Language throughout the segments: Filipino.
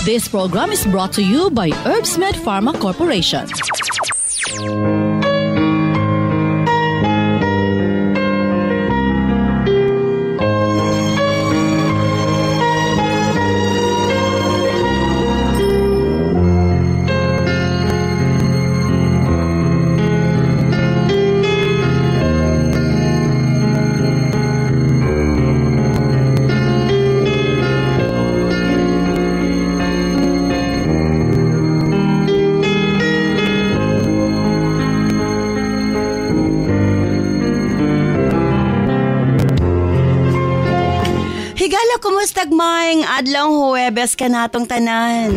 This program is brought to you by Herbsmed Pharma Corporation. Kumusta maayong adlaw Huwebes ka natong tanan.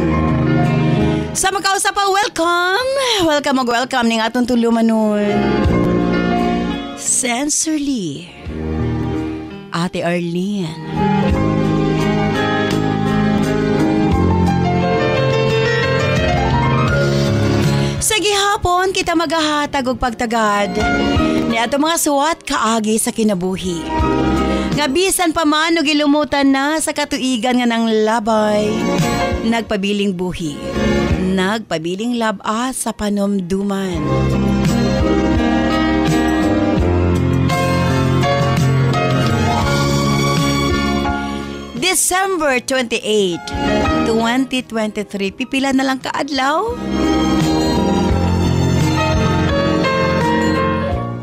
Sa makausap pa, welcome ning atong tulumanon. Sensorly, Ate Arlene. Sa gihapon kita magahatag og pagtagad ni ato mga suwat kaagi sa kinabuhi. Nga bisan pa man o gilumutan na sa katuigan nga ng labay, nagpabiling buhi, nagpabiling laba sa panomduman. December 28, 2023, pipila na lang kaadlaw.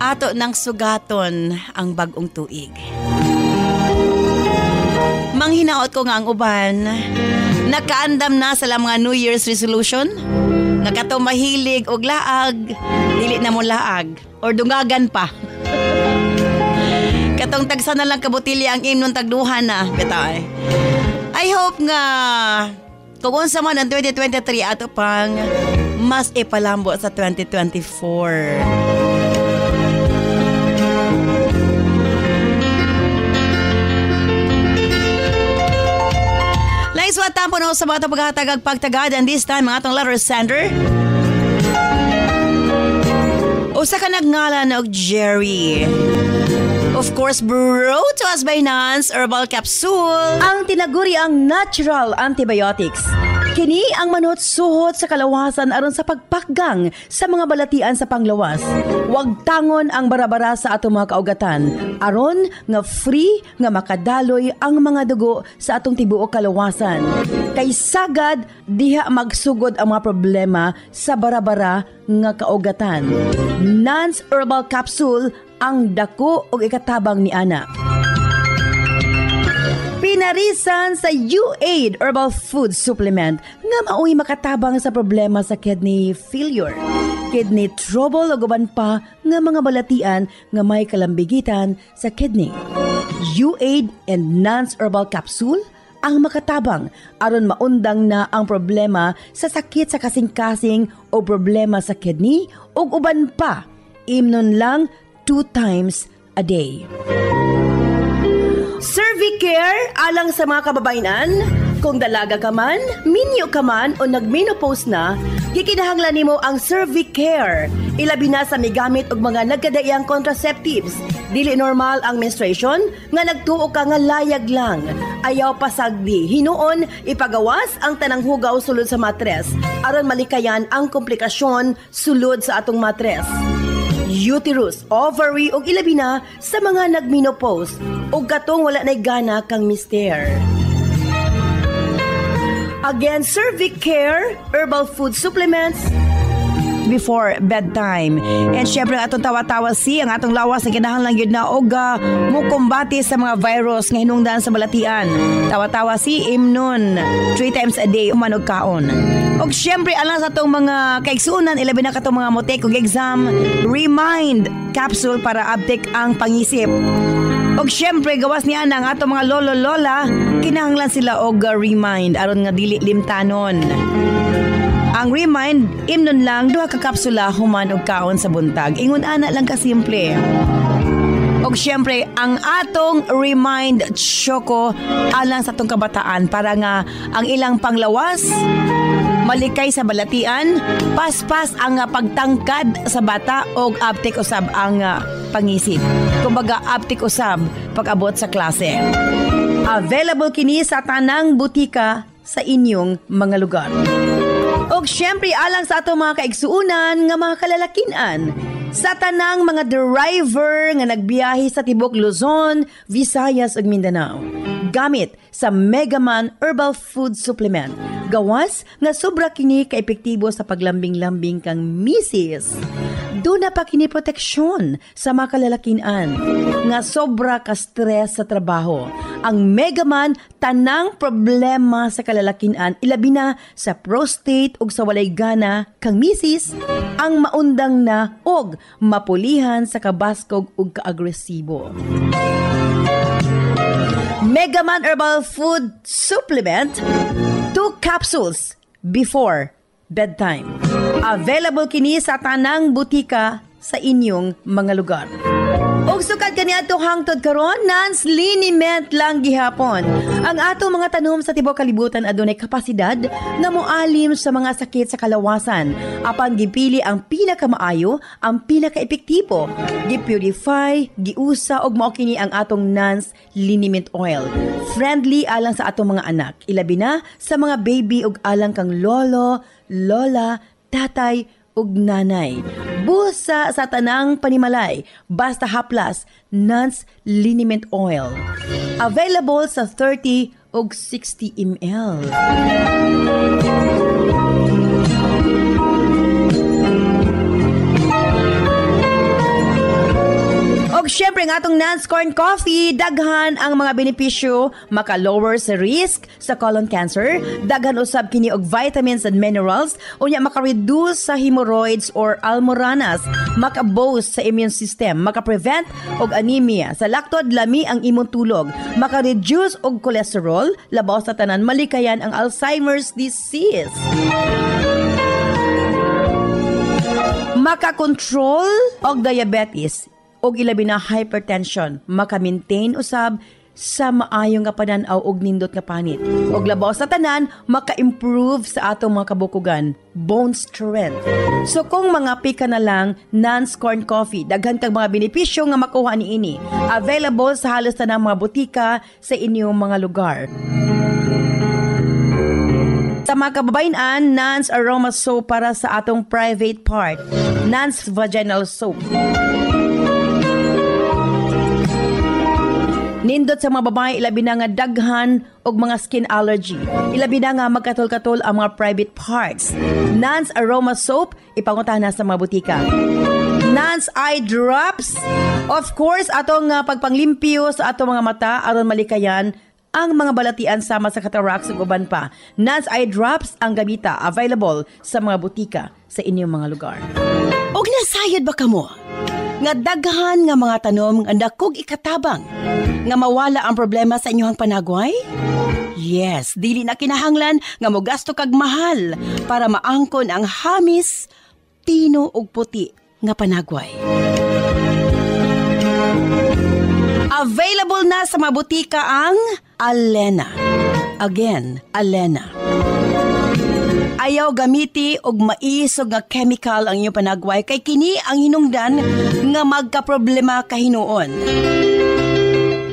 Ato ng sugaton ang bagong tuig. Manghinaot ko nga ang uban, nakaandam na sa mga New Year's resolution, nakato mahilig og laag, dili na mo laag, or dungagan pa. Katong tagsa na lang kabutilya ang imnon tagduhan na, betay. I hope nga, kung unsa man ang 2023 ato pang mas ipalambo sa 2024. Iswa tampo na sa mga paghatagag pagtagad, and this time mga atong letter sender. Usa ka nagngalan og Jerry. Of course, brought to us by Nance Herbal Capsule. Ang tinaguri ang natural antibiotics. Kini ang manot suhot sa kalawasan aron sa pagpakgang sa mga balatian sa panglawas. Huwag tangon ang barabara sa atong mga kaugatan. Aron nga free nga makadaloy ang mga dugo sa atong tibuok kalawasan. Kay sagad diha magsugod ang mga problema sa barabara nga kaugatan. Nance Herbal Capsule ang dako og ikatabang ni ana. Pinarisan sa U-Aid Herbal Food Supplement nga maoy makatabang sa problema sa kidney failure, kidney trouble o guban pa nga mga balatian nga may kalambigitan sa kidney. U-Aid and Nance Herbal Capsule ang makatabang aron maundang na ang problema sa sakit sa kasing-kasing o problema sa kidney o uban pa. Imnon lang 2 times a day. Cervicare alang sa mga kababainan. Kung dalaga ka man, minyo ka man o nagmenopause na, gikinahanglan nimo ang Cervicare. Ilabi na sa migamit og mga nagkadaiyang contraceptives. Dili normal ang menstruation nga nagtuo ka nga layag lang. Ayaw pasagdi, hinuon ipagawas ang tanang hugaw sulod sa matres aron malikayan ang komplikasyon sulod sa atong matres. Uterus, ovary ug ilabi na sa mga nagmenopause ug katong wala nay gana kang mister. Again, Cervicare Herbal Food Supplements before bedtime. And syempre atong tawa-tawa ang atong lawas na kinahanglan gyud na og mukombate sa mga virus nga hinungdan sa balatian. Tawa-tawa imnon 3 times a day umanog kaon. Og syempre alang sa atong mga kaigsuonan ilabi na katong mga motek og exam, Remind Capsule para uptake ang pangisip. Og syempre gawas niya ang atong mga lolo-lola, kinahanglan sila og Remind aron nga dili limtanon. Ang Remind, imnon lang 2 ka kapsula human og kaon sa buntag. Ingon ana lang ka simple. Og syempre, ang atong Remind Choco alang sa atong kabataan para nga ang ilang panglawas malikay sa balatian, paspas ang pagtangkad sa bata og aptik usab ang pangisip. Kumbaga aptik usab pag-abot sa klase. Available kini sa tanang butika sa inyong mga lugar. Og syempre alang sa ato mga kaigsuunan nga mga kalalakinan, sa tanang mga driver nga nagbiyahe sa tibok Luzon, Visayas ug Mindanao, gamit sa Megaman Herbal Food Supplement. Gawas nga sobra kini kaepektibo sa paglambing-lambing kang misis. Doon na pa kini proteksyon sa mga kalalakinan nga sobra ka stress sa trabaho. Ang Megaman tanang problema sa kalalakinan, ilabi na sa prostate ug sa walay gana kang misis, ang maundang na og mapulihan sa kabaskog ug kaagresibo. Megaman Herbal Food Supplement, 2 capsules before bedtime. Available kini sa tanang butika sa inyong mga lugar. Og sukad kaniadto hangtod karon, Nance liniment lang gihapon. Ang ato mga tanom sa tibok kalibutan adunay kapasidad nga moalim sa mga sakit sa kalawasan. Apan gipili ang pinakamaayo, ang pinakaepektibo. Gipurify, giusa og mao kini ang atong Nance liniment oil. Friendly alang sa atong mga anak, ilabi na sa mga baby ug alang kang lolo, lola, tatay ug nanay. Busa sa tanang panimalay, basta haplas, Nance liniment oil. Available sa 30 ug 60 ml. Og syempre nga atong Nance Corn Coffee, daghan ang mga benepisyo, maka-lower sa risk sa colon cancer, daghan usab kini og vitamins and minerals, unya maka-reduce sa hemorrhoids or almoranas, maka-boost sa immune system, maka-prevent og anemia, sa laktod lami ang imong tulog, maka-reduce og cholesterol, labaw sa tanan malikayan ang Alzheimer's disease. Maka-control og diabetes, og ilabi na hypertension, maka-maintain usab sa maayo nga panan-aw og nindot nga panit. Og labaw sa tanan, maka-improve sa atong mga kabukugan, bone strength. So kung mga pika na lang, Nance Corn Coffee, daghan kag mga benepisyo nga makuha niini. Available sa halos tanang mga butika sa inyong mga lugar. Sa mga kababayan, Nance Aroma Soap para sa atong private part, Nance Vaginal Soap. Nindot sa mga babae, ilabi na nga daghan og mga skin allergy. Ilabi na nga magkatol-katol ang mga private parts. Nance Aroma Soap, ipanguntahan na sa mga butika. Nance Eye Drops, of course, atong pagpanglimpyo sa atong mga mata aron malikayan ang mga balatian sama sa cataracts ug uban pa. Nance Eye Drops ang gamita, available sa mga butika sa inyong mga lugar. Og nasayod ba kamo? Nga daghan nga mga tanom nga dakog ikatabang nga mawala ang problema sa inyong panagway? Yes, dili na kinahanglan nga mogasto kag mahal para maangkon ang hamis, tino ug puti nga panagway. Available na sa mga butika ang Alena. Again, Alena. Ayaw gamiti og maisog nga chemical ang inyong panagway kay kini ang hinungdan nga magkaproblema kahinuon.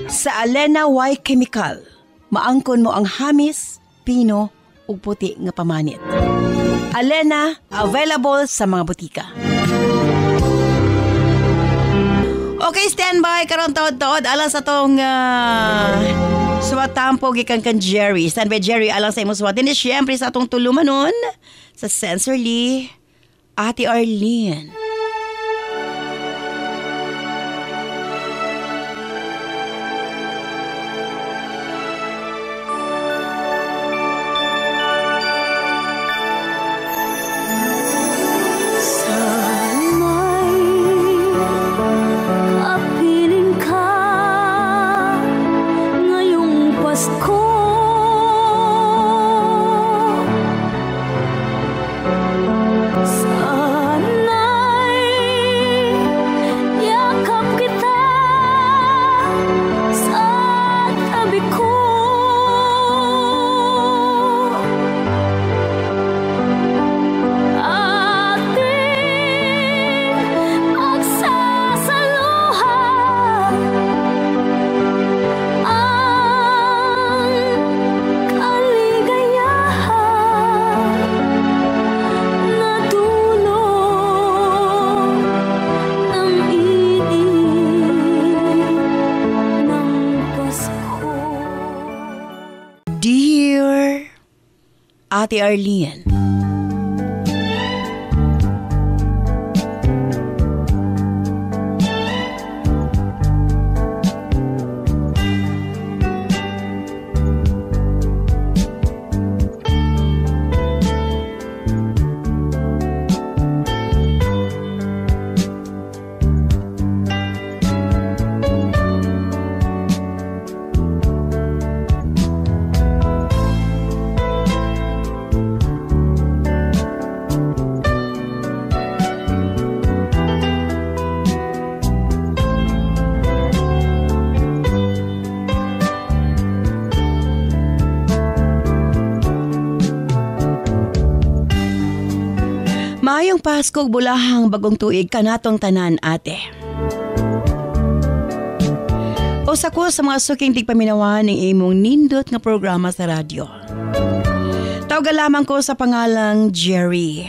Sa Alena Y Chemical, maangkon mo ang hamis, pino ug puti nga pamanit. Alena, available sa mga butika. Okay, standby karon taod-taod alang sa tong suwatampo gikan kan Jerry. Standby Jerry alang sa imong suwat. Hindi siyempre sa atong tulumanon sa Sensorly, Ate Arlene. Sana'y Ate Arlene. Maayong Pasko ug bulahang bagong tuig kanatong tanan, ate. Usa ko sa mga suking tigpaminawan ng imong nindot nga programa sa radyo. Tawag lamang ko sa pangalang Jerry.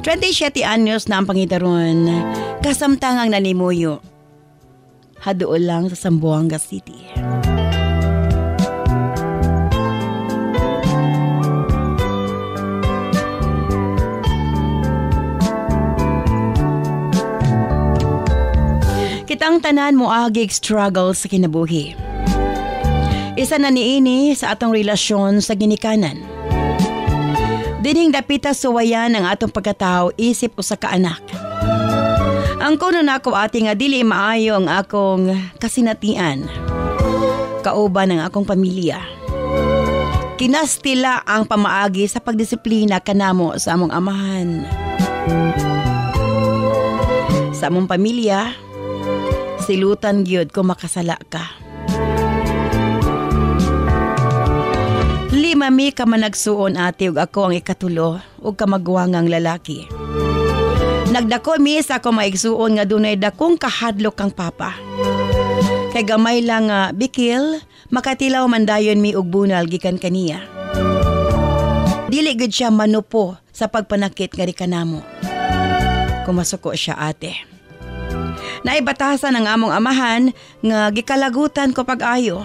27 anyos na ang pangitaron, kasamtangang nanimuyo. Haduol lang sa Zamboanga City. Kitang tanan mo agig struggle sa kinabuhi. Isa na niini sa atong relasyon sa ginikanan. Dining dapita suwayan ang atong pagkatao isip usa ka anak. Ang kuno nako ati nga dili maayo ang akong kasinatian. Kauban ang akong pamilya. Kinastila ang pamaagi sa pagdisiplina kanamo sa among amahan. Sa among pamilya, silutan gyud ko makasala ka. Lima mi ka man nagsuon ate ug ako ang ikatulo ug kamagwangang lalaki. Nagdako mi sa ako maigsuon nga dunay dakong kahadlok kang papa. Kay gamay lang nga bikil, makatilaw man dayon mi og bunal gikan kaniya. Dili gud siya manupo sa pagpanakit nga kanamo. Kumasuko siya ate. Naibatasan ang among amahan nga gikalagutan ko pag-ayo.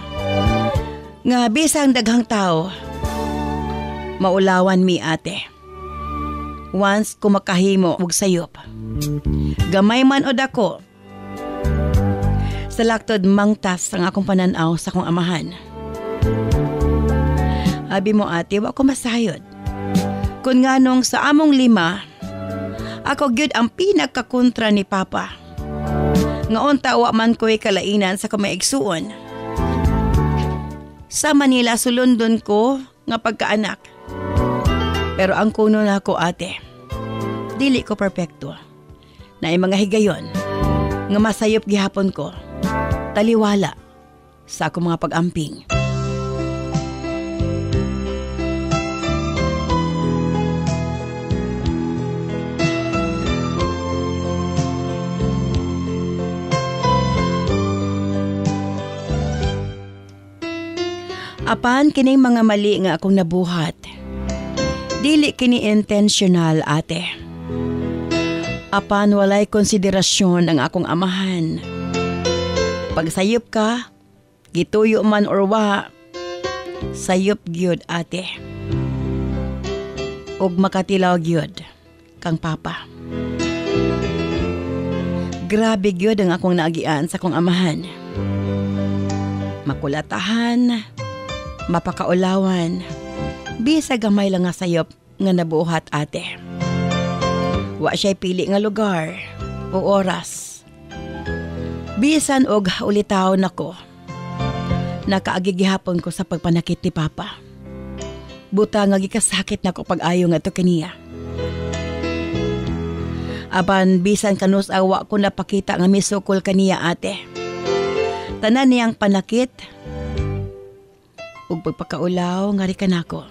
Nga bisang daghang tao, maulawan mi ate. Once kumakahimo og sayop. Gamay man o dako. Sa laktod mangtas ang akong pananaw sa akong amahan. Abi mo ate, wa ko masayod. Kun nganong sa among lima, ako gyud ang pinagkakontra ni Papa. Ngaon tawa man ko'y kalainan sa kamaigsuon. Sa Manila sulundon ko nga pagkaanak. Pero ang kuno na ko ate, dili ko perpekto. Naay mga higayon nga masayop gihapon ko. Taliwala sa akong mga pag-amping. Apan kining mga mali nga akong nabuhat. Dili kini intentional ate. Apan walay konsiderasyon ang akong amahan. Pagsayop ka, gituyo man or wa, sayop gyud ate. Ug makatilaw gyud kang papa. Grabe gyud ang akong naagian sa akong amahan. Makulatahan, mapakaulawan, bisa gamay lang nga sayop nga nabuhat ate. Wa siya'y pili nga lugar o oras. Bisan og ulitaw nako. Nakaagigihapon ko sa pagpanakit ni Papa. Buta nga gikasakit nako pag-ayo nga to kaniya. Apan bisan kanus awa ko napakita nga misukol kaniya ate. Tanan niyang panakit ug pagpakaulaw nga rikan ako.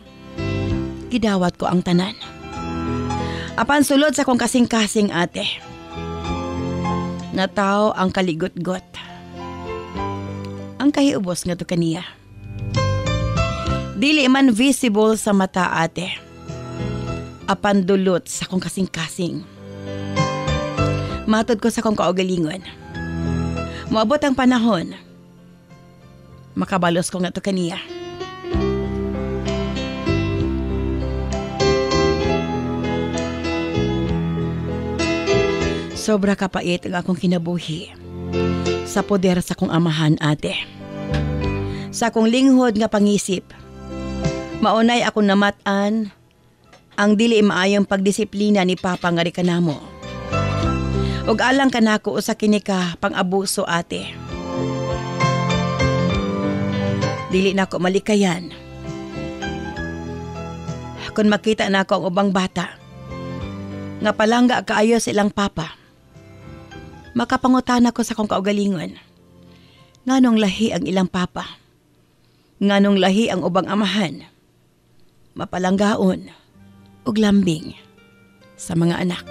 Gidawat ko ang tanan. Apan sulod sa kong kasing-kasing ate. Nataw ang kaligot-got. Ang kahiubos nga to kaniya. Dili man visible sa mata ate. Apan dulot sa kong kasing-kasing. Matod ko sa kong kaugalingon. Moabot ang panahon. Makabalos ko nga to kaniya. Sobra kapait ang akong kinabuhi sa poder sa kong amahan, ate. Sa akong linghod nga pangisip, maunay akong namatan ang dili maayong pagdisiplina ni Papa nga ri kanamo. Ug alang kanako usa kini ka pang-abuso, ate. Dili nako malikayan kung makita nako ang ubang bata nga palangga kaayo sa ilang papa. Makapangutan ako sa kong kaugalingon. Nganong lahi ang ilang papa? Nganong lahi ang ubang amahan? Mapalanggaon ug lambing sa mga anak.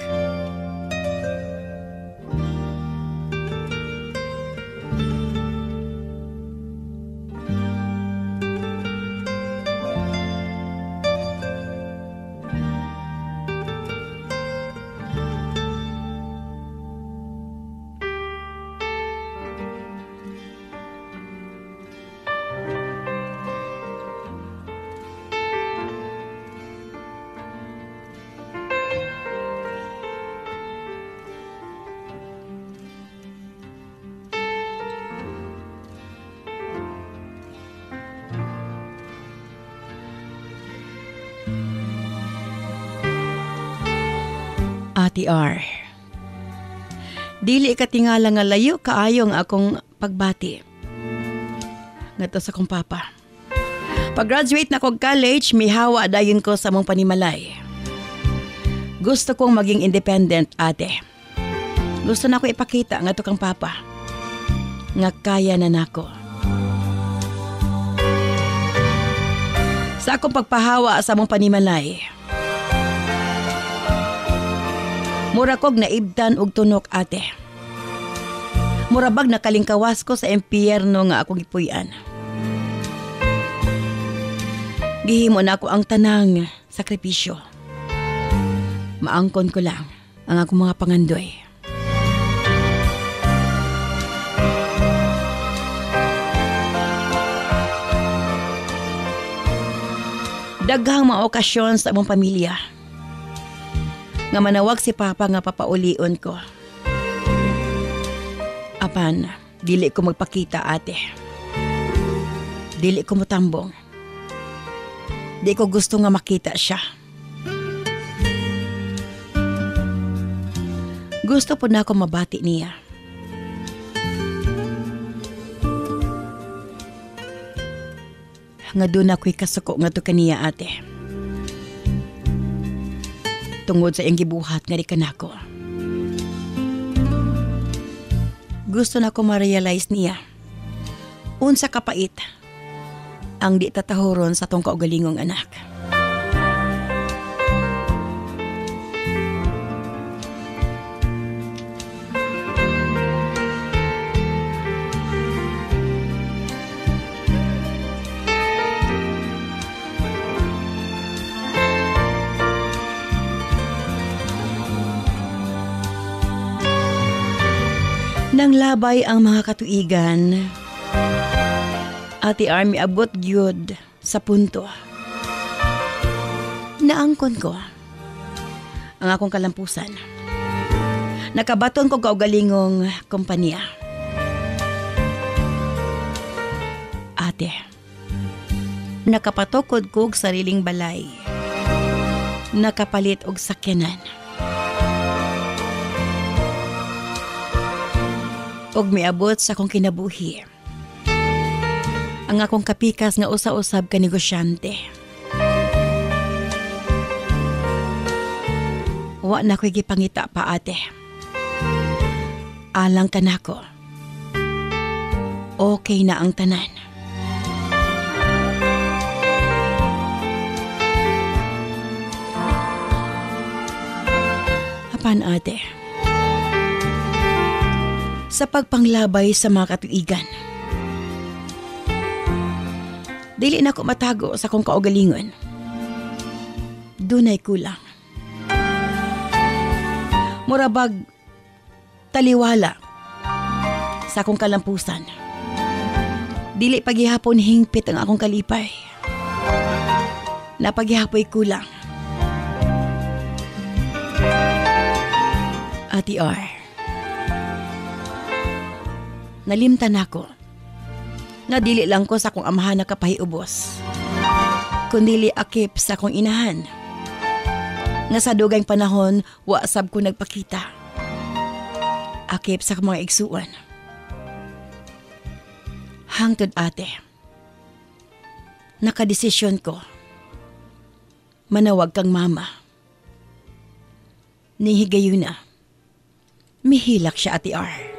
Ate R, dili katingala nga layo kaayong akong pagbati ngadto sa akong papa. Pag-graduate na kog college, may hawa dayon ko sa mong panimalay. Gusto kong maging independent, ate. Gusto na ko ipakita ngadto kang papa nga kaya na nako. Sa akong pagpahawa sa mong panimalay, mura kog naibdan og tunok, ate. Murabag nakalingkawas ko sa impyerno nga akong gipuy-an. Gihimo na ako ang tanang sakripisyo. Maangkon ko lang ang akong mga pangandoy. Daghang mga okasyon sa among pamilya nga manawag si Papa nga papaulion ko. Apan, dili ko magpakita, ate. Dili ko mutambong. Di ko gusto nga makita siya. Gusto po na ako mabati niya. Nga doon ako'y kasuko nga to kaniya, ate. Tungod sa iyang gibuhat nga di kanako. Gusto na ko ma-realize niya unsa kapait ang di tatahoron sa tong kaugalingong anak. Nang labay ang mga katuigan, Ate Army abot gyud sa punto. Naangkon ko ang akong kalampusan. Nakabaton ko kaugalingong kompanya. Ate, nakapatukod ko og sariling balay. Nakapalit og sakyanan. Og miabot sa akong kinabuhi ang akong kapikas nga usa-usab ka negosyante. Wa na ko'y gipangita pa, ate. Alang ka nako. Okay na ang tanan. Apan, ate, sa pagpanglabay sa mga katuigan, dili na ko matago sa kong kaugalingon. Dunay kulang. Murabag taliwala sa akong kalampusan. Dili paghihapon hingpit ang akong kalipay. Napaghihapoy kulang. Ate R, Nalimtan ako. Nga dili lang ko sa akong amahan na kapahiubos, kundili akip sa akong inahan. Nga sa dugay panahon, wa sab ko nagpakita. Akip sa akong mga igsuan. Hangtod ate, nakadesisyon ko, manawag kang mama. Ni higayuna, mihilak siya ati R.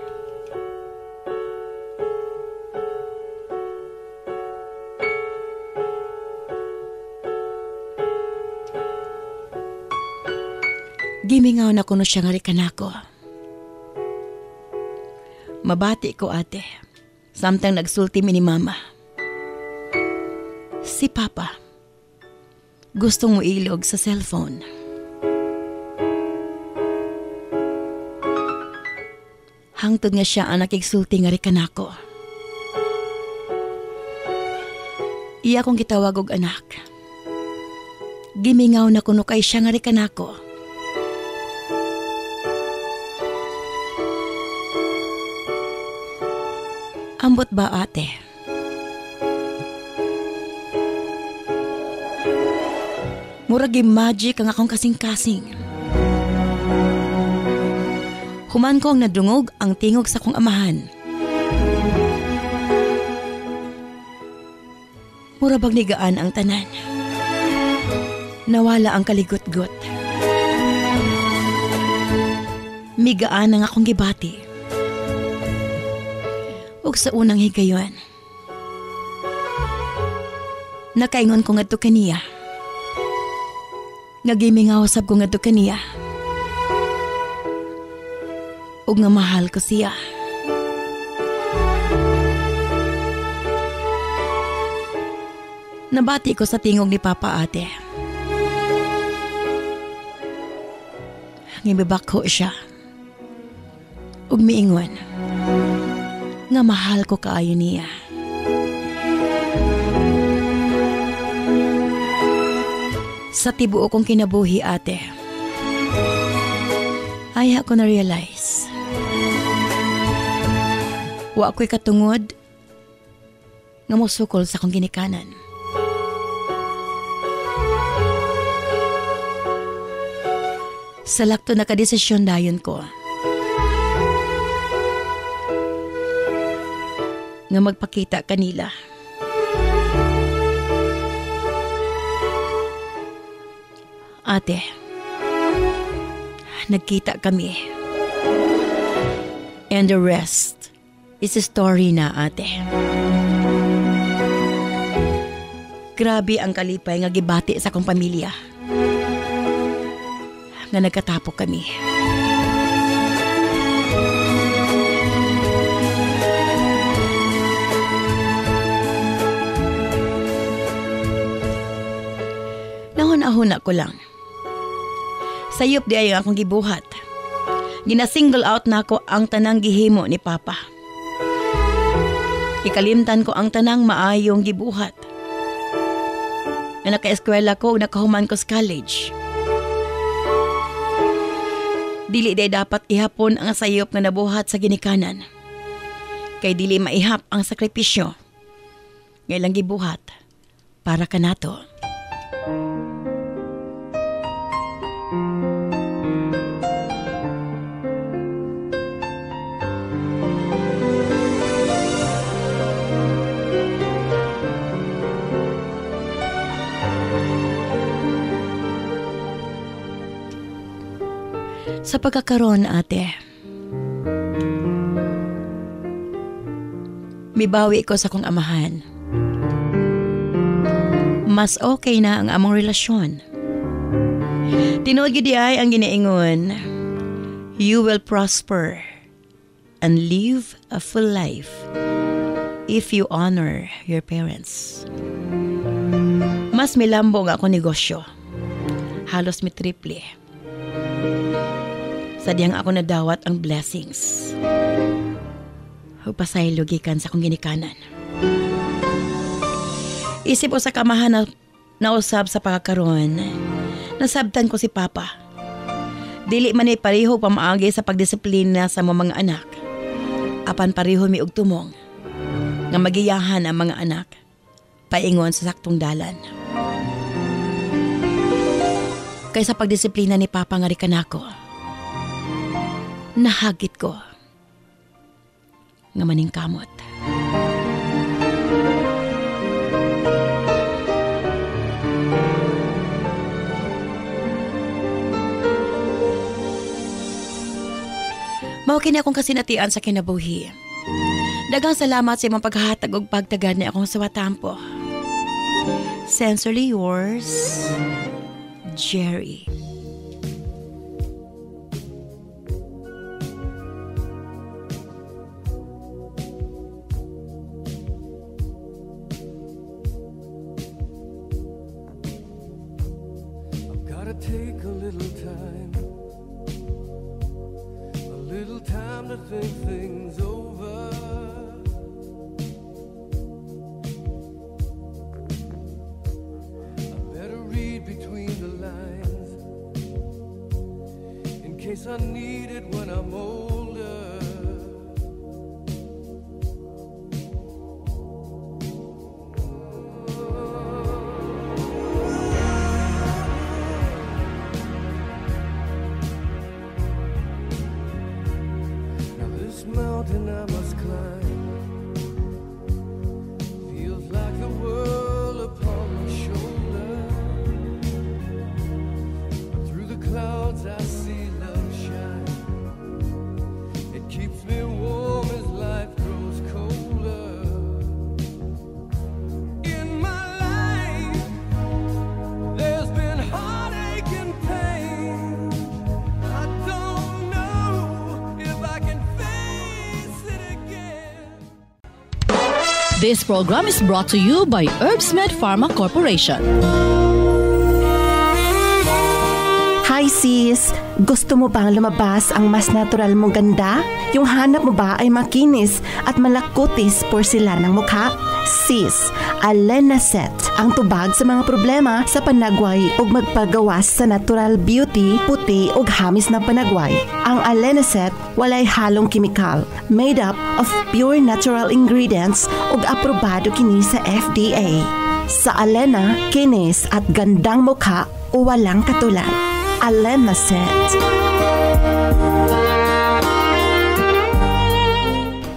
Gimingaw na kuno siya nga rikanako. Mabati ko ate, samtang nagsulti mi ni mama. Si papa, gustong mo ilog sa cellphone. Hangtod nga siya ang nakigsulti nga rikanako. Iya kong gitawag og anak. Gimingaw na kuno kay siya nga rikanako. Ambot ba ate? Murag magic ang akong kasing-kasing. Human ko ang nadungog ang tingog sa kong amahan. Murabag nigaan ang tanan. Nawala ang kaligot-got. Migaan ang akong gibati. Ug sa unang higayon, nakaingon ko ngadto kaniya. Nagimingaw sab ko ngadto kaniya. Ug nga mahal ko siya. Nabati ko sa tingog ni Papa ate. Ngibabako siya. Ug miingon nga mahal ko kaayo niya. Sa tibuo kong kinabuhi ate, ay ako na-realize. Wa ako'y katungod nga musukol sa kong ginikanan. Sa lakto nakadesisyon dayon ko nga magpakita kanila. Ate, nagkita kami. And the rest is a story na ate. Grabe ang kalipay nga gibati sa akong pamilya. Nga nagkatapok kami. Nahuna ko lang. Sayop di ay akong gibuhat. Gina-single out na ko ang tanang gihimo ni Papa. Ikalimtan ko ang tanang maayong gibuhat. Na naka-eskwela ko, nakahuman ko sa college. Dili day dapat ihapon ang sayop nga nabuhat sa ginikanan. Kay dili maihap ang sakripisyo. Ngailang gibuhat para kanato. Sa pagkakaroon, ate, mibawi ko sa kong amahan. Mas okay na ang among relasyon. Tinuod gid ay ang ginaingon, you will prosper and live a full life if you honor your parents. Mas milambong ako negosyo. Halos mi triple. Sadyang ako nadawat ang blessings. Hupasay logikan sa akong ginikanan. Isip ko sa kamahan na nausab sa pagkakaroon, nasabtan ko si Papa. Dili man ay pareho pamaagi sa pagdisiplina sa mga anak. apan pareho mi og tumong nga magiyahan ang mga anak paingon sa saktong dalan. Kaysa pagdisiplina ni Papa nga rikanako, nahagit ko nga maningkamot. Mao kini akong kasinatian sa kinabuhi. Daghang salamat sa imong paghahatag og pagtagad ni akong sawatampo. Sincerely yours, Jerry. I've gotta take a little time to think things over. I better read between the lines in case I need it when I'm older. Mountain I must climb feels like the world upon my shoulder, but through the clouds I see love shine. It keeps me warm as life grows colder. In my life there's been heartache and pain. I don't know if I can This program is brought to you by Herbsmed Pharma Corporation. Hi sis! Gusto mo bang lumabas ang mas natural mong ganda? Yung hanap mo ba ay makinis at malakutis porsilan ng mukha? Sis, Alenaset ang tubag sa mga problema sa panagway ug magpagawas sa natural beauty, puti ug hamis na panagway. Ang Alenaset walay halong kimikal, made up of pure natural ingredients ug aprobado kini sa FDA. Sa Alena, kinis at gandang mukha o walang katulad. Alenaset.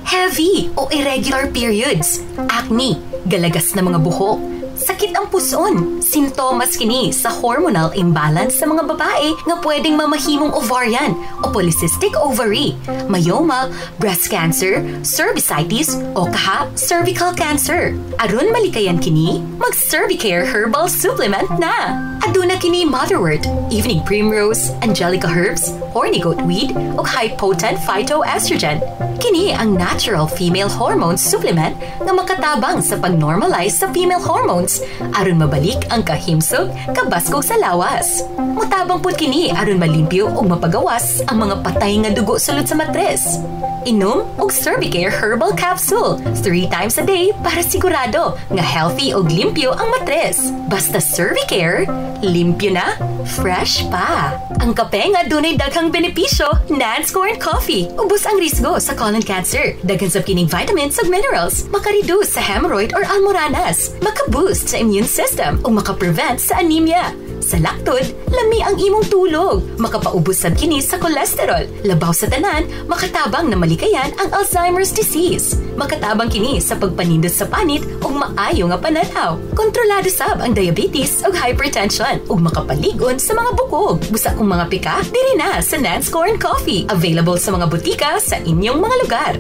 Heavy o irregular periods, acne, galagas na mga buhok, sakit ang puson, sintomas kini sa hormonal imbalance sa mga babae nga pwedeng mamahimong ovarian o polycystic ovary, myoma, breast cancer, cervicitis o kaha cervical cancer. Aron malikayan kini, mag-Cervicare Herbal Supplement na. Aduna kini motherwort, evening primrose, angelica herbs, horny goatweed o high-potent phytoestrogen. Kini ang natural female hormone supplement nga makatabang sa pag-normalize sa female hormones aron mabalik ang kahimsog kabaskog sa lawas. Mutabang pud kini aron malimpyo ug mapagawas ang mga patay nga dugo sulod sa matres. Inom og Cervicare Herbal Capsule 3 times a day para sigurado nga healthy ug limpyo ang matres. Basta Cervicare, limpyo na, fresh pa. Ang kape nga dunay daghang benepisyo, Nance Corn Coffee. Ubos ang risgo sa colon cancer. Daghan sa kining vitamins ug minerals. Maka-reduce sa hemorrhoid or almoranas. Maka-boost sa immune system ug maka-prevent sa anemia. Sa laktod, lami ang imong tulog. Makapaubos sad kini sa kolesterol. Labaw sa tanan, makatabang na malikayan ang Alzheimer's disease. Makatabang kini sa pagpanindot sa panit ug maayo nga pananaw. Kontrolado sab ang diabetes ug hypertension ug makapaligon sa mga bukog. Busa kong mga pika, diri na sa Nance Corn Coffee. Available sa mga butika sa inyong mga lugar.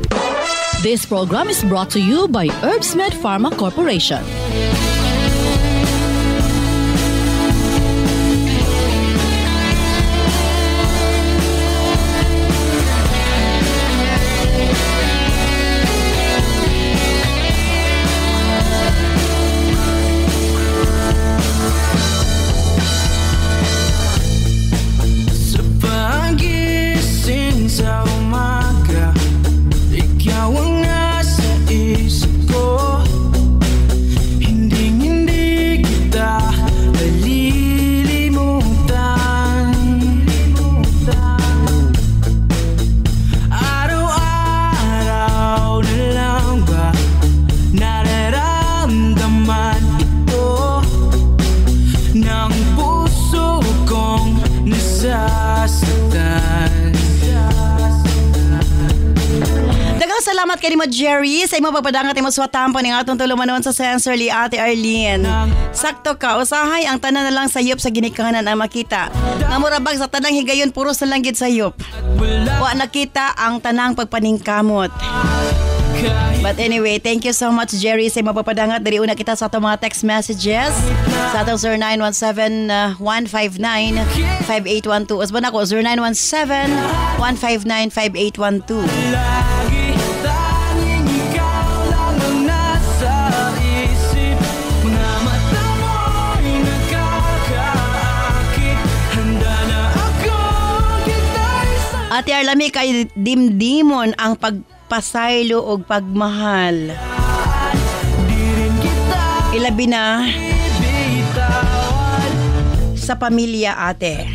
This program is brought to you by Herbsmed Pharma Corporation. Ikaw ang nasa isip ko, hindi puso kong nasasaktan. Dagang salamat kay mo Jerry sa imo pagpadangat imo suwatampo ning atong tulumanon sa Sensorly Ate Arlene. Sakto ka, usahay ang tanan na lang sayop sa ginikanan ang makita. Nga murabag sa tanang higayon puros na lang gid sayop. Wa nakita ang tanang pagpaningkamot. But anyway, thank you so much Jerry sa imo pagpadangat. Diri una kita sa atong mga text messages sa atong 0917-159-5812. Usban ako 0917-159-5812. Ate Arlami kay dimdimon ang pagpasaylo o pagmahal. Ilabi na sa pamilya ate.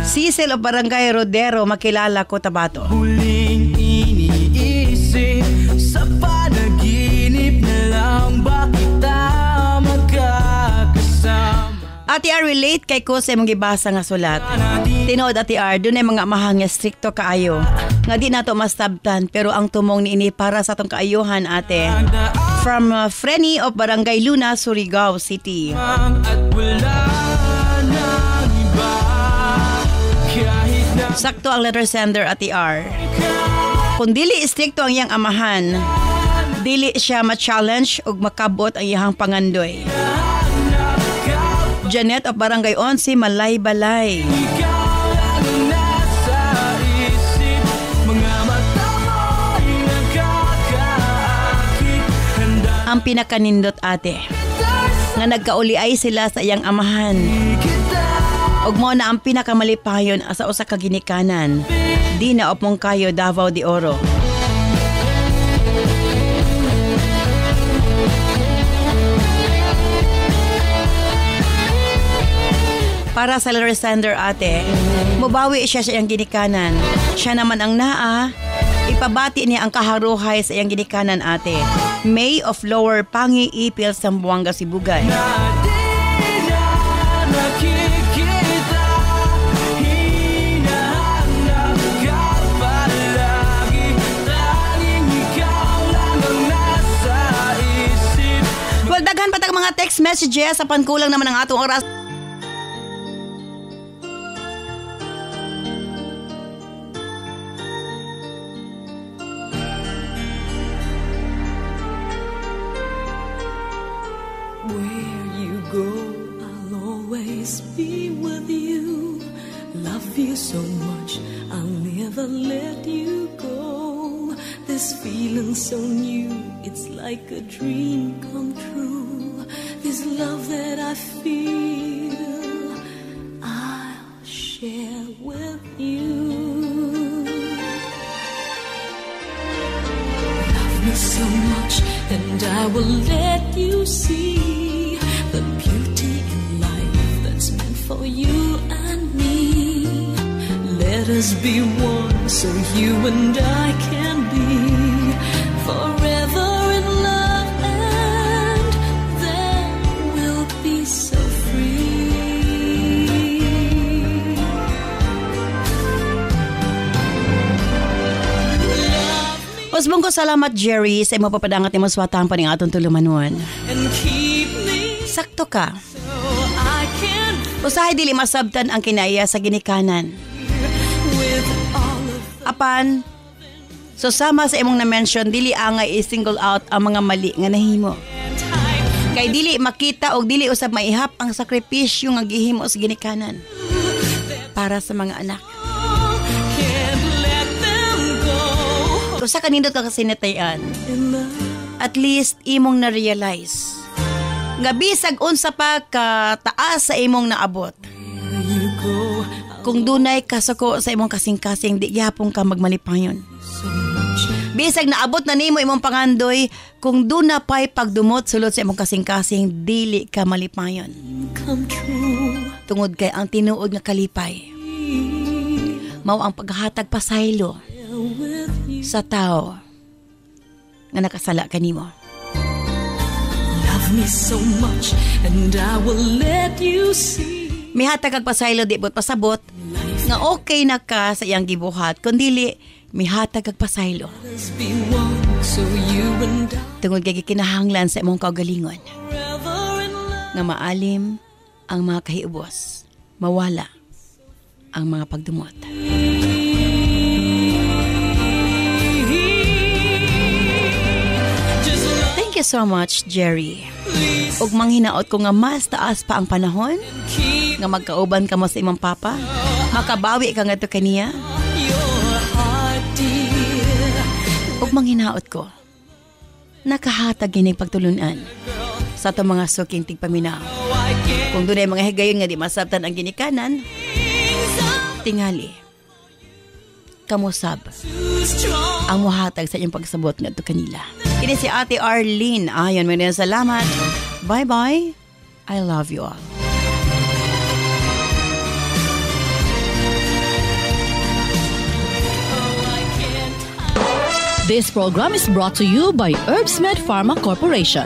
Cecil o Barangay Rodero, makilala ko Tabato. Huling iniisip sa panaginip na lang ba kita magkakasama. Ate R, relate kay ko sa imong gibasa nga sulat. Tinood Ate R, dunay mga amahan nga stricto kaayo. Nga di nato mastabtan pero ang tumong niini para sa atong kaayuhan ate. From Frenny of Barangay Luna, Surigao City. At wala nang iba kahit na Sakto ang letter sender Ate R. Kung dili stricto ang iyang amahan, dili siya ma-challenge ug makabot ang iyang pangandoy. Janet of Barangay 11, Malay-Balay. ikaw lang ang nasa isip. Mga mata mo'y nagkakaakit. Handa Ang pinakanindot ate. Nga nagkauli ay sila sa iyang amahan. Ug mo na ang pinakamalipayon sa usa ka ginikanan. Di na opmong kayo Davao de Oro. Para sa letter sender ate, mubawi siya sa iyang ginikanan. Siya naman ang naa, ipabati niya ang kaharuhay sa iyang ginikanan ate. May of Lower Pangi Ipil Sambuanga Sibugay. di na nakikita. Hinahanap ka palagi. Tanging ikaw lang ang nasa isip. Huwag daghan patag mga text messages sa pankulang naman ang atong oras. Where you go, I'll always be with you. Love you so much, I'll never let you go. This feeling so new, it's like a dream come true. This love that I feel, I'll share with you. Love me so much, and I will let you see the beauty in life that's meant for you and me. Let us be one so you and I can be forever in love, and then we'll be so free. Usbong ko salamat Jerry sa imo papadangat nimo suwatan pa ning atong tulumanon. And keep me Sakto ka. so I can Usahay dili masabtan ang kinaya sa ginikanan. with all of Apan, so sama sa imong na-mention, dili angay i-single out ang mga mali nga nahimo. time. Kay dili makita og dili usab maihap ang sakripisyo nga gihimo sa ginikanan para sa mga anak. Can't let them go. Usa ka nindot ka kasinatayan. At least imong na-realize nga bisag unsa pa ka taas sa imong naabot. You go Kung dunay kasako sa imong kasing-kasing, di gyapon ka magmalipayon. so much. Bisag naabot na nimo imong pangandoy, kung duna pa'y pagdumot sulod sa imong kasing-kasing, dili ka malipayon. Come true. Tungod kay ang tinuod nga kalipay, mao ang paghatag pasaylo With you. sa tao nga nakasala kanimo. Love me so much, and I will let let you see. Mihatag kag pasaylo di bot pasabot nga okay na ka sa iyang gibuhat kundili mihatag kag pasaylo Let's be one, so you and I tungod kay gikinahanglan sa imong kaugalingon forever in love. nga maalim ang mga kahiubos mawala ang mga pagdumot. Thank you so much, Jerry. Ug manghinaot ko nga mas taas pa ang panahon nga magkauban ka mo sa imong papa, makabawi ka nga to kaniya. Ug manghinaot ko nakahatag gining pagtulunan sa atong mga suking tigpaminaw. Kung dunay mga higayon nga di masabtan ang ginikanan, tingali kamusab ang muhatag sa iyong pagsabot nga to kanila. Kini si Ate Arlene. Ayon, may salamat. Bye-bye. I love you all. This program is brought to you by Herbsmed Pharma Corporation.